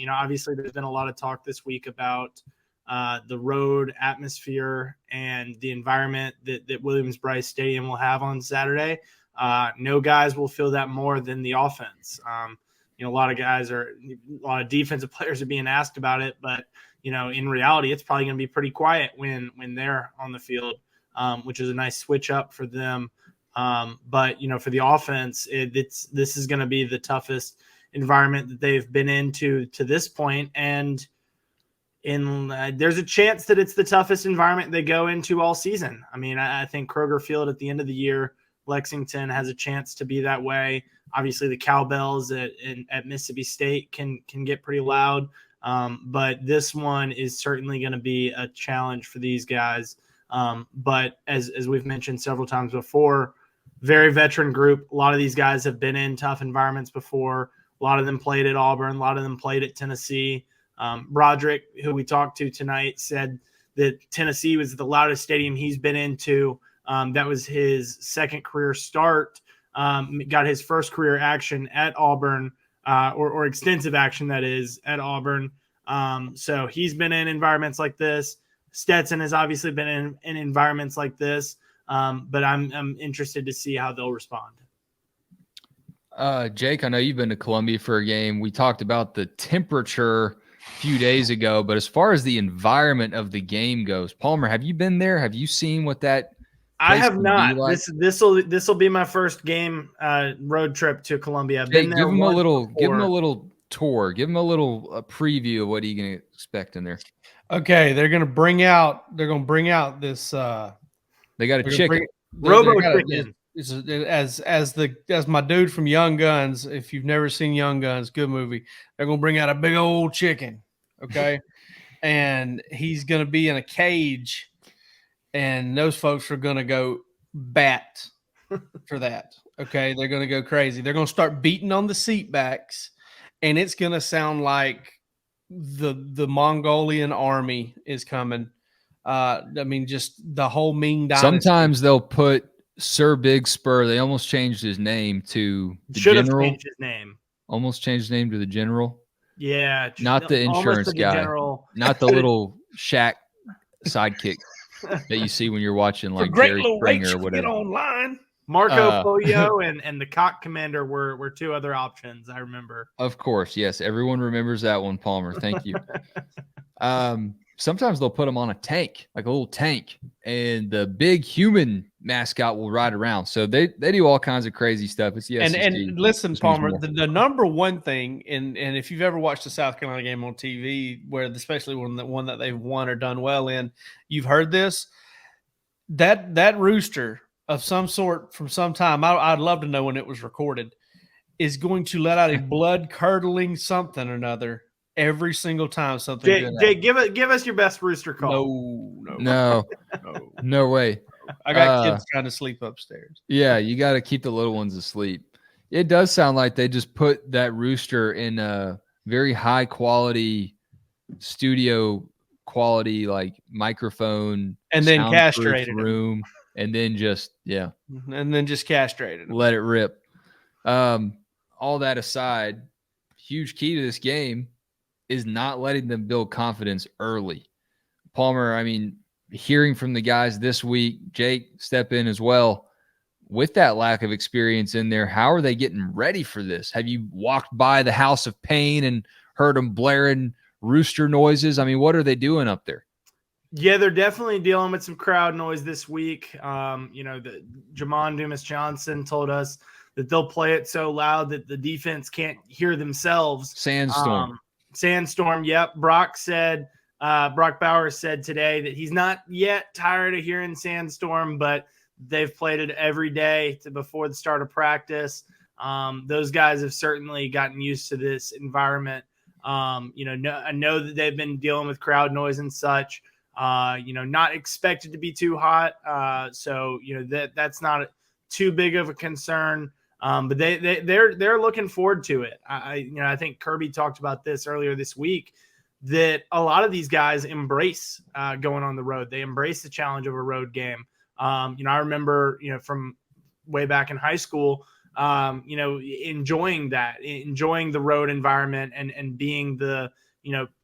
Obviously there's been a lot of talk this week about the road atmosphere and the environment that Williams-Brice Stadium will have on Saturday. No guys will feel that more than the offense. A lot of defensive players are being asked about it, but in reality, it's probably going to be pretty quiet when they're on the field, which is a nice switch up for them. But for the offense, this is going to be the toughest environment that they've been into to this point, and there's a chance that it's the toughest environment they go into all season. I think Kroger Field at the end of the year, Lexington has a chance to be that way. Obviously, the cowbells at Mississippi State can get pretty loud, but this one is certainly going to be a challenge for these guys. But as we've mentioned several times before, very veteran group. A lot of these guys have been in tough environments before. A lot of them played at Auburn. A lot of them played at Tennessee. Broderick, who we talked to tonight, said that Tennessee was the loudest stadium he's been into. That was his second career start. Got his first career action at Auburn, or extensive action, that is, at Auburn. So he's been in environments like this. Stetson has obviously been in environments like this, but I'm interested to see how they'll respond. Jake, I know you've been to Columbia for a game. We talked about the temperature a few days ago, but as far as the environment of the game goes, Palmer, have you been there? Have you seen what that I have not. Like? This will be my first game road trip to Columbia. I've been there. Give him a little tour. Give him a little preview of what you can expect in there. Okay, they're gonna bring out this. They got a chicken. Robo chicken. As my dude from Young Guns. If you've never seen Young Guns, good movie. They're gonna bring out a big old chicken. Okay, and he's gonna be in a cage. And those folks are going to go bat for that. Okay. They're going to go crazy. They're going to start beating on the seat backs, and it's going to sound like the Mongolian army is coming. Just the whole Ming dynasty. Sometimes they'll put Sir Big Spur. They almost changed his name to the Should general. Have changed his name. Almost changed his name to the general. Yeah. Not the insurance guy. General. Not the little Shaq sidekick that you see when you're watching like Jerry Springer or whatever. Get online. Marco Pollo and the Cock Commander were two other options, I remember. Of course, yes. Everyone remembers that one, Palmer. Thank you. Sometimes they'll put them on a tank, like a little tank, and the big human mascot will ride around. So they do all kinds of crazy stuff. It's the SEC. And listen, Palmer, the number one thing, and if you've ever watched a South Carolina game on TV, where especially one that they've won or done well in, you've heard this. That rooster of some sort from some time, I'd love to know when it was recorded, is going to let out a blood-curdling something or another every single time something. Jake, give us your best rooster call. No way. I got kids trying to sleep upstairs. Yeah, you got to keep the little ones asleep. It does sound like they just put that rooster in a very high quality studio quality, like microphone, and then castrated room, and then just castrated. Let it rip. All that aside, huge key to this game is not letting them build confidence early. Palmer, hearing from the guys this week, Jake, step in as well. With that lack of experience in there, how are they getting ready for this? Have you walked by the House of Pain and heard them blaring rooster noises? What are they doing up there? Yeah, they're definitely dealing with some crowd noise this week. Jamon Dumas-Johnson told us that they'll play it so loud that the defense can't hear themselves. Sandstorm. Yep. Brock Bowers said today that he's not yet tired of hearing Sandstorm, but they've played it every day before the start of practice. Those guys have certainly gotten used to this environment. I know that they've been dealing with crowd noise and such. Not expected to be too hot. So that's not too big of a concern. But they're looking forward to it. I think Kirby talked about this earlier this week, that a lot of these guys embrace going on the road. They embrace the challenge of a road game. I remember, from way back in high school, enjoying the road environment and being the,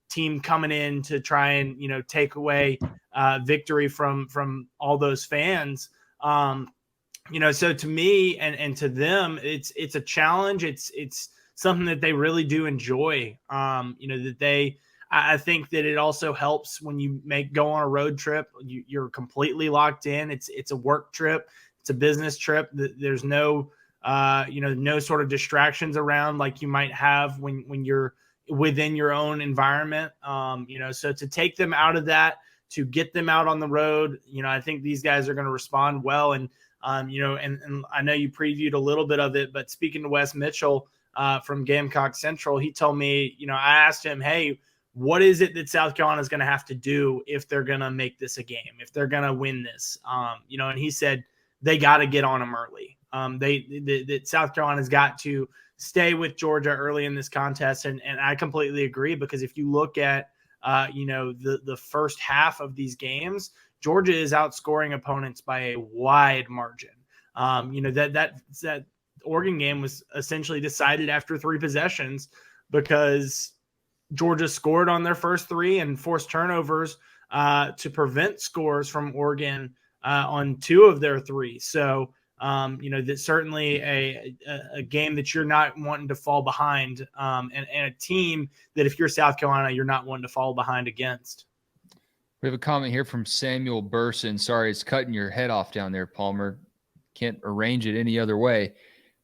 team coming in to try and, take away victory from all those fans. So to me and to them, it's a challenge. It's something that they really do enjoy. I think that it also helps when you go on a road trip. You're completely locked in. It's a work trip. It's a business trip. There's no, no sort of distractions around like you might have when you're within your own environment. So to take them out of that, to get them out on the road, I think these guys are going to respond well. And, and I know you previewed a little bit of it, but speaking to Wes Mitchell from Gamecock Central, he told me, I asked him, hey, what is it that South Carolina is going to have to do if they're going to make this a game, if they're going to win this? And he said they got to get on them early. That South Carolina's got to stay with Georgia early in this contest. And I completely agree, because if you look at, the first half of these games, Georgia is outscoring opponents by a wide margin. That Oregon game was essentially decided after 3 possessions because Georgia scored on their first 3 and forced turnovers to prevent scores from Oregon on 2 of their 3. So, that's certainly a game that you're not wanting to fall behind, and a team that if you're South Carolina, you're not wanting to fall behind against. We have a comment here from Samuel Burson. Sorry, it's cutting your head off down there, Palmer. Can't arrange it any other way.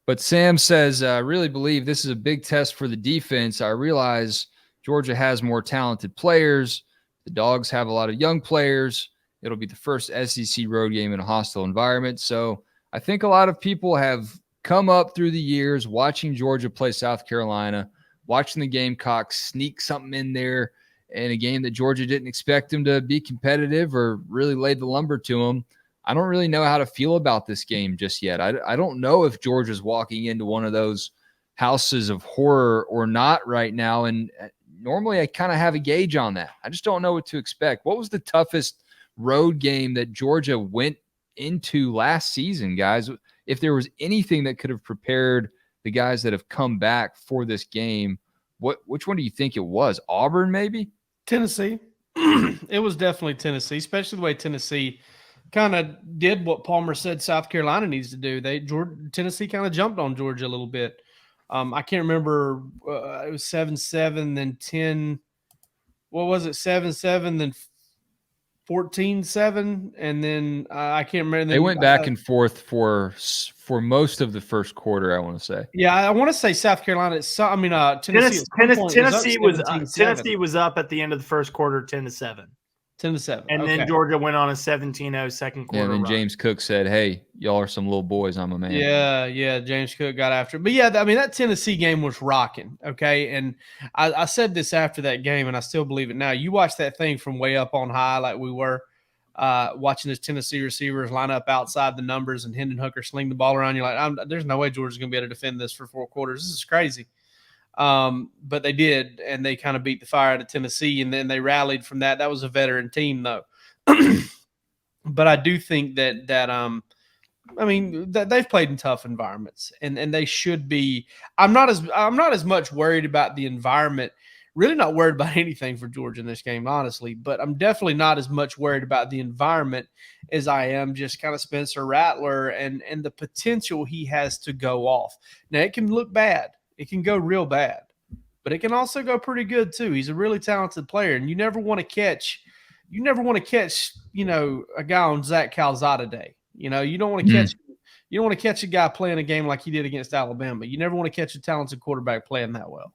But Sam says, I really believe this is a big test for the defense. I realize Georgia has more talented players. The Dogs have a lot of young players. It'll be the first SEC road game in a hostile environment. So I think a lot of people have come up through the years watching Georgia play South Carolina, watching the Gamecocks sneak something in there in a game that Georgia didn't expect them to be competitive or really laid the lumber to them. I don't really know how to feel about this game just yet. I don't know if Georgia's walking into one of those houses of horror or not right now. And normally I kind of have a gauge on that. I just don't know what to expect. What was the toughest road game that Georgia went into last season, guys? If there was anything that could have prepared the guys that have come back for this game, which one do you think it was? Auburn, maybe? Tennessee. It was definitely Tennessee, especially the way Tennessee kind of did what Palmer said South Carolina needs to do. Tennessee kind of jumped on Georgia a little bit. I can't remember. It was 7-7, then 10. What was it? 7-7, then 14-7, and then I can't remember. They went back and forth for most of the first quarter, I want to say. Yeah, I want to say South Carolina. Tennessee. Tennessee was up at the end of the first quarter, 10-7. 10-7. And then Georgia went on a 17-0 second quarter. Yeah, and then run. James Cook said, hey, y'all are some little boys. I'm a man. Yeah, James Cook got after it. But, yeah, that Tennessee game was rocking, okay? And I said this after that game, and I still believe it now. You watch that thing from way up on high like we were watching those Tennessee receivers line up outside the numbers and Hendon Hooker sling the ball around. You're like, there's no way Georgia's going to be able to defend this for 4 quarters. This is crazy. But they did, and they kind of beat the fire out of Tennessee, and then they rallied from that. That was a veteran team, though. But I do think that they've played in tough environments, and they should be. I'm not as much worried about the environment. Really not worried about anything for Georgia in this game, honestly. But I'm definitely not as much worried about the environment as I am just kind of Spencer Rattler and the potential he has to go off. Now, it can look bad. It can go real bad, but it can also go pretty good too. He's a really talented player, and you never want to catch, a guy on Zach Calzada day. You don't want to catch a guy playing a game like he did against Alabama. You never want to catch a talented quarterback playing that well.